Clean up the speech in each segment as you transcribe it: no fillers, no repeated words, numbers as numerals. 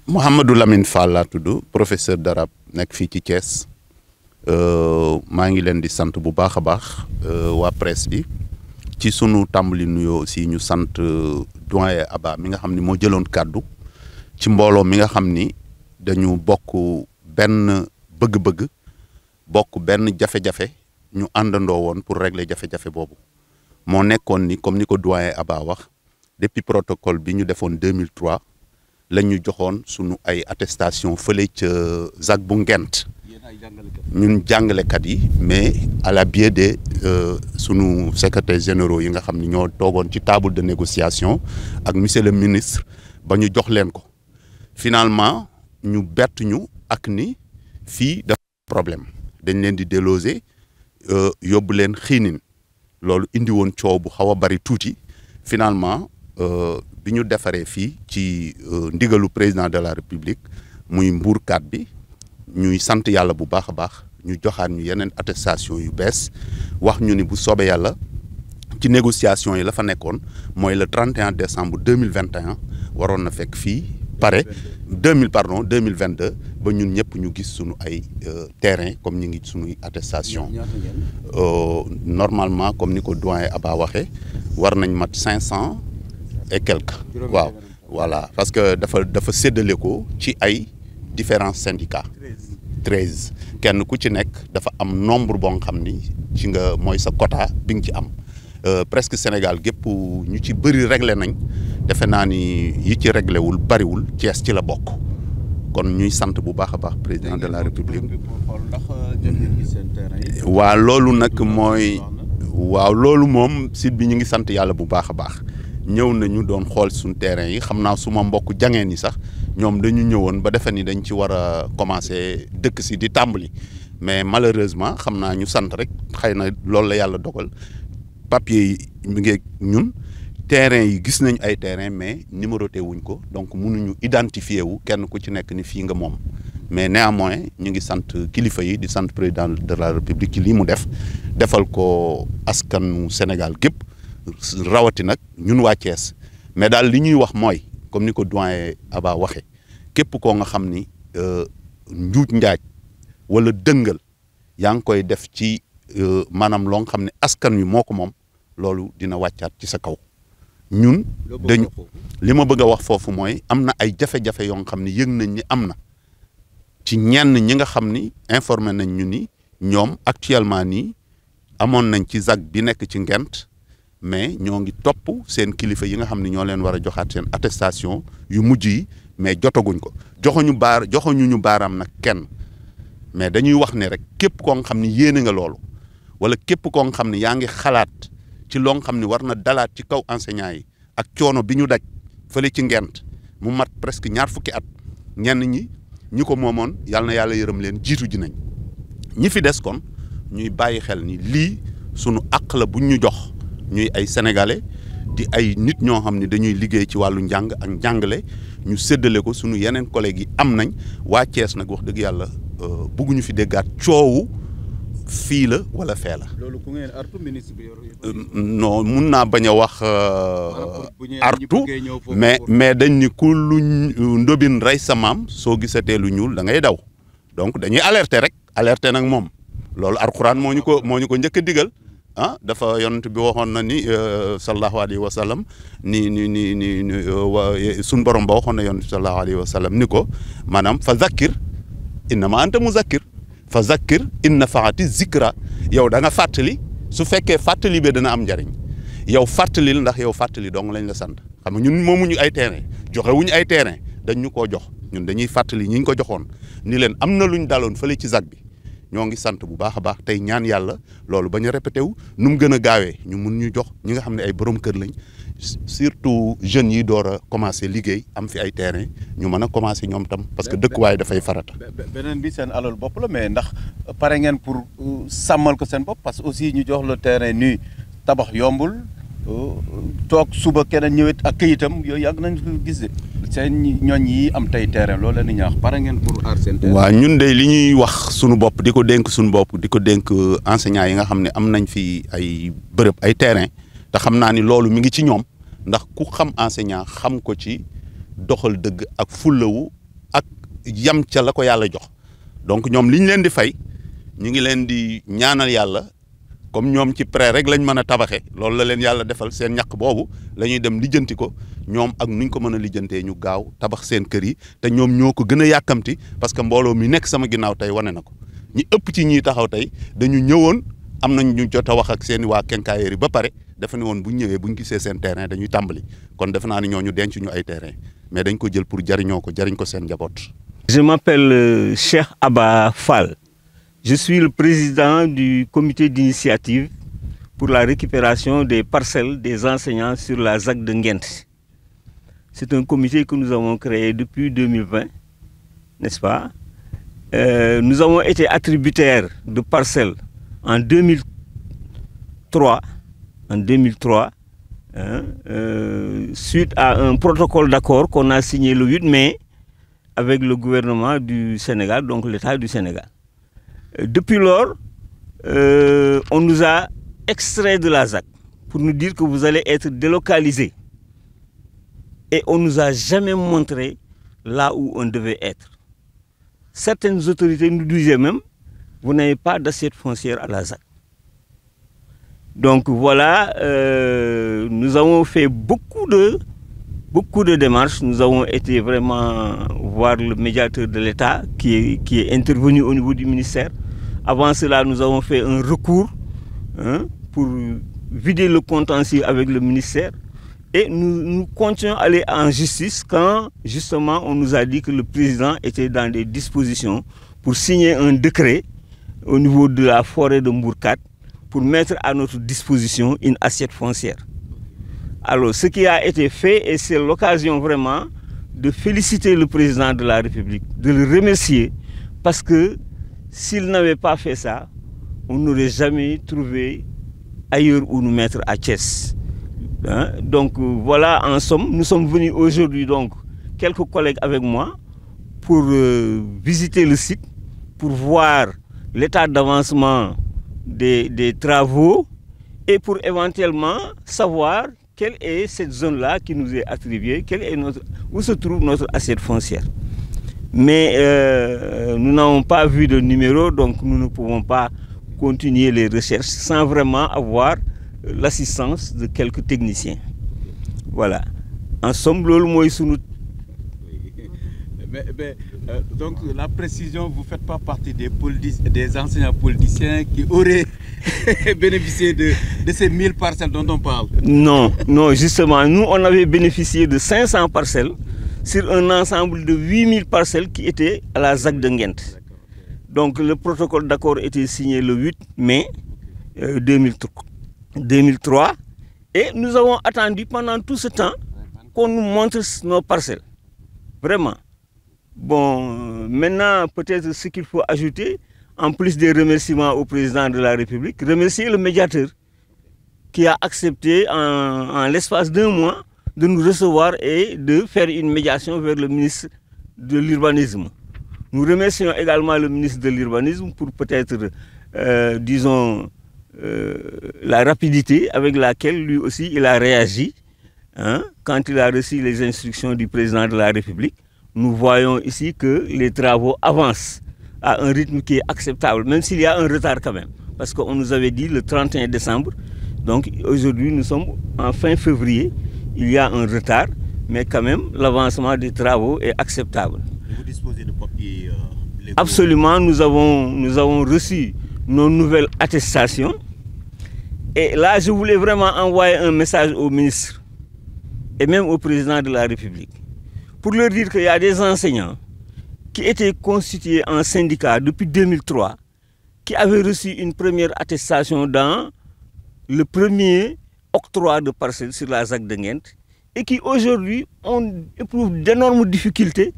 Mouhamadou Lamine Fall laa tudd professeur d'arabe nekk fii ci Thiès maa ngi leen di sant bu baax a baax waa presse bi ci sunu tàmbali nuyoo aussi ñu sant doyen Aba mi nga xam ni moo jëloon kàddu ci mbooloo mi nga xam ni dañu bokk benn bëgg-bëgg bokk benn jafe-jafe ñu àndandoo woon pour régler jafe-jafe boobu moo nekkoon ni comme ni ko doyen Aba wax depuis protocole bi ñu defoon 2003 lañ ñu joxoon sunu ay attestation fële ca ZAC bu Ngent ñun jàngalekat yi mais à la biais de sunu secrétaires généraux yi nga xam ni ñoo toogoon ci table de négociation ak monsieur le ministre ba ñu jox leen ko finalement ñu bett ñu ak ni fii dafa problème dañ leen di déloger yóbbu leen xiinin loolu indi woon coow bu xaw a bari tuuti finalement bi ñu defaree fii ci ndigalu président de la république muy mbuurkat bi ñuy sant yàlla bu baax a baax ñu joxaat ñu yeneen attestation yu bees wax ñu ni bu soobee yàlla ci négociation yi la fa nekkoon mooy le 31 décembre 2021 waroon na fekk fii pare 2022 ba ñun ñëpp ñu gis suñu ay terrain comme ñu ngi suñuy attestation normalement comme ni ko doyen Aba waxee war nañ mat 500 et quelques waaw voilà parce que dafa séddale ko ci ay différents syndicats 13 kenn ku ci nekk dafa am nombre boo nga xam ni ci nga mooy sa quota bi nga ci am presque Sénégal gépp ñu ci bëri réglé nañ defe naa ni yi ci réglé wul bariwul Thiès ci la bokk kon ñuy sant bu baax a baax président de la république waaw loolu nag mooy waaw loolu moom site bi ñu ngi sant yàlla bu baax a baax ñëw nañu doon xool suñu terrain yi xam naa suma mbokk jangeen yi sax ñoom dañu ñëwoon ba defe ni dañ ci war a commencer dëkk si di tàmbali mais malheureusement xam naa ñu sant rek xëy na loolu la yàlla dogal papier yi mi ngi ñun terrain yi gis nañ ay terrain mais numéroté wuñ ko donc mënuñu identifier wu kenn ku ci nekk ni fii nga moom mais néanmoins ñu ngi sant kilifa yi di sant président de la république ci lii mu defal ko askanu Sénégal gépp rawati nag ñun waa Thiès mais daal li ñuy wax mooy comme ni ko doyen Aba waxee képp koo nga xam ni njuuj njaaj wala dëngal yaa ngi koy def ci maanaam loo nga xam ne askan wi moo ko moom loolu dina wàccaat ci sa kaw ñun dañu li ma bëgg a wax foofu mooy am na ay jafe-jafe yoo nga xam ne yëg nañ ni am na ci ñenn ñi nga xam ni informé nañ ñu ni ñoom actuellement nii amoon nañ ci ZAC bi nekk ci Ngent mais ñoo ngi topp seen kilifa yi nga xam ne ñoo leen war a joxaat seen attestation yu mujj yi mais jotaguñ ko joxuñu ñu baaraam nag kenn mais dañuy wax ne rek képp koo nga xam ne yéene nga loolu wala képp koo nga xam ne yaa ngi xalaat ci loo nga xam ne war na dalaat ci kaw enseignants yi ak coono bi ñu daj fële ci Ngent mu mat presque ñaar fukki at ñenn ñi ko moomoon yàlla na yàlla yërëm leen jiitu ji nañ ñi fi des kon ñuy bàyyi xel ni lii sunu àq la buñ ñu jox ñuy ay sénégalais di ay nit ñoo xam ne dañuy liggéey ci wàllu njàng ak njàngale ñu séddale ko sunu yeneen collègues yi am nañ waa Thiès nag wax dëgg yàlla bëgguñu fi déggaat coowu fii la wala fee la. loolu ku ngeen artu ministre bi non mun naa bañ a wax artu mais dañ ni ku lu ndobin rey sa maam soo gisatee lu ñuul da ngay daw donc dañuy alerter rek alerter nag moom loolu alxuraan moo ñu ko njëkk a digal. dafa yonent bi waxoon na ni sallallahu alayhi wa sallam ni suñ borom ba waxoon na yonent bi sallallahu alayhi wa sallam ni ko maanaam fa zakkir innama anta muzakkir fa zakkir in nafaati zikra yow da nga fàttali su fekkee fàttali bi dana am njariñ yow fàttalil ndax yow fàttali dong lañ la sant xam nga ñun moomuñu ay terrain joxewuñu ay terrain dañ ñu koo jox ñun dañuy fàttali ñi ñu ko joxoon ni leen am na luñ daloon fële ci ZAC bi ñoo ngi sant bu baax a baax tey ñaan yàlla loolu bañ a répété wu nu mu gën a gaawee ñu mun ñu jox ñi nga xam ne ay borom kër lañ surtout jeunes yi door a commencé liggéey am fi ay terrain ñu mën a commencé ñoom tam parce que dëkkuwaay dafay farata. beneen bi seen alal bopp la mais ndax pare ngeen pour sàmmal ko seen bopp parce que aussi ñu jox la terrain nii tabax yombul toog suba keneen ñëwet ak këyitam yooyu yàgg nañ ko gis de seen ñooñ yi am tey terrain loolu la ni ñaax pare ngeen pour aar seen terrain. waaw ñun de li ñuy wax suñu bopp di ko dénk suñu bopp di ko dénk enseignants yi nga xam ne am nañ fi ay bërëb ay terrain te xam naa ni loolu mi ngi ci ñoom ndax ku xam enseignant xam ko ci doxal dëgg ak fullawu ak yam ca la ko yàlla jox donc ñoom li ñu leen di fay ñu ngi leen di ñaanal yàlla comme ñoom ci prêt rek lañ mën a tabaxe loolu la leen yàlla defal seen ñàkk boobu la ñuy dem lijjanti ko ñoom ak nuñ ko mën a lijjantee ñu gaaw tabax seen kër yi te ñoom ñoo ko gën a yàkkamti parce que mbooloo mi nekk sama ginnaaw tey wane na ko ñi ëpp ci ñiy taxaw tey dañu ñëwoon am nañ ñu jot a wax ak seen waa quincaillerie ba pare defe ne woon bu ñu ñëwee bu ñu gisee seen terrain dañuy tàmbali kon defe naa ni ñooñu denc ñu ay terrain mais dañ ko jël pour jariñoo ko jariñ ko seen njaboot. Je m'appelle Cheikh Abba Fall. Je suis le président du comité d'initiative pour la récupération des parcelles des enseignants sur la ZAC de Nguent. C'est un comité que nous avons créé depuis 2020, n'est-ce pas? Nous avons été attributaires de parcelles en 2003, suite à un protocole d'accord qu'on a signé le 8 mai avec le gouvernement du Sénégal, donc l'État du Sénégal. Depuis lors, on nous a extrait de la ZAC pour nous dire que vous allez être délocalisés. Et on ne nous a jamais montré là où on devait être. Certaines autorités nous disaient même, vous n'avez pas d'assiette foncière à la ZAC. Donc voilà, nous avons fait beaucoup de démarches. Nous avons été vraiment voir le médiateur de l'État qui est intervenu au niveau du ministère. Avant cela, nous avons fait un recours pour vider le contentieux avec le ministère. Et nous continuons à aller en justice quand justement on nous a dit que le président était dans des dispositions pour signer un décret au niveau de la forêt de Mbourkat pour mettre à notre disposition une assiette foncière. Alors ce qui a été fait, et c'est l'occasion vraiment de féliciter le président de la République, de le remercier, parce que s'il n'avait pas fait ça, on n'aurait jamais trouvé ailleurs où nous mettre à Thiès. Hein? Donc voilà, en somme, nous sommes venus aujourd'hui, donc quelques collègues avec moi, pour visiter le site, pour voir l'état d'avancement des travaux et pour éventuellement savoir quelle est cette zone-là qui nous est attribuée, où se trouve notre assiette foncière. Mais nous n'avons pas vu de numéro, donc nous ne pouvons pas continuer les recherches sans vraiment avoir l'assistance de quelques techniciens. Voilà. En somme, donc la précision, vous ne faites pas partie des enseignants politiciens qui auraient bénéficié de ces 1000 parcelles dont on parle. Non, non, justement, nous on avait bénéficié de 500 parcelles sur un ensemble de 8000 parcelles qui étaient à la ZAC de Nguent. Donc le protocole d'accord était signé le 8 mai 2003 et nous avons attendu pendant tout ce temps qu'on nous montre nos parcelles. Vraiment. Bon, maintenant, peut-être ce qu'il faut ajouter, en plus des remerciements au président de la République, remercier le médiateur qui a accepté en l'espace d'un mois de nous recevoir et de faire une médiation vers le ministre de l'Urbanisme. Nous remercions également le ministre de l'Urbanisme pour peut-être, disons, la rapidité avec laquelle lui aussi il a réagi quand il a reçu les instructions du président de la République. Nous voyons ici que les travaux avancent à un rythme qui est acceptable, même s'il y a un retard quand même. Parce qu'on nous avait dit le 31 décembre, donc aujourd'hui nous sommes en fin février, il y a un retard, mais quand même l'avancement des travaux est acceptable. Vous disposez de papiers légaux? Absolument, nous avons reçu nos nouvelles attestations. Et là, je voulais vraiment envoyer un message au ministre et même au président de la République pour leur dire qu'il y a des enseignants qui étaient constitués en syndicat depuis 2003, qui avaient reçu une première attestation dans le premier octroi de parcelles sur la ZAC de Nguent et qui aujourd'hui éprouvent d'énormes difficultés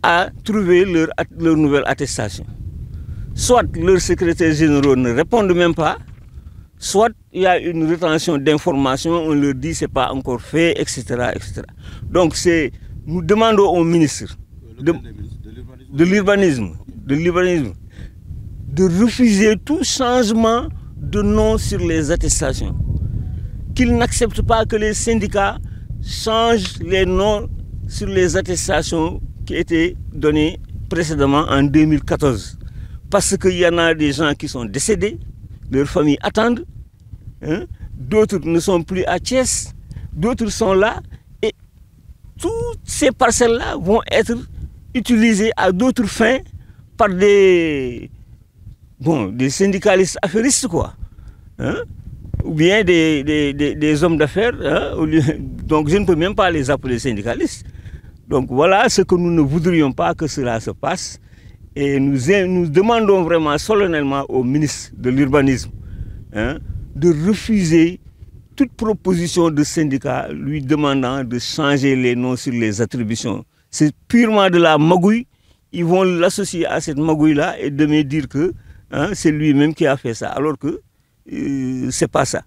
à trouver leur nouvelle attestation. Soit leurs secrétaires généraux ne répondent même pas, soit il y a une rétention d'informations, on leur dit que ce n'est pas encore fait, etc., etc. Donc nous demandons au ministre de l'urbanisme de refuser tout changement de nom sur les attestations. Qu'il n'accepte pas que les syndicats changent les noms sur les attestations qui étaient données précédemment en 2014. Parce qu'il y en a des gens qui sont décédés, leurs familles attendent, hein? D'autres ne sont plus à Thiès, d'autres sont là, et toutes ces parcelles-là vont être utilisées à d'autres fins par des syndicalistes affairistes, quoi. Hein? Ou bien des hommes d'affaires, hein? Donc je ne peux même pas les appeler syndicalistes. Donc voilà ce que nous ne voudrions pas que cela se passe. Et nous demandons vraiment solennellement au ministre de l'Urbanisme, hein, de refuser toute proposition de syndicat lui demandant de changer les noms sur les attributions. C'est purement de la magouille. Ils vont l'associer à cette magouille-là et demain dire que, hein, c'est lui-même qui a fait ça, alors que c'est pas ça.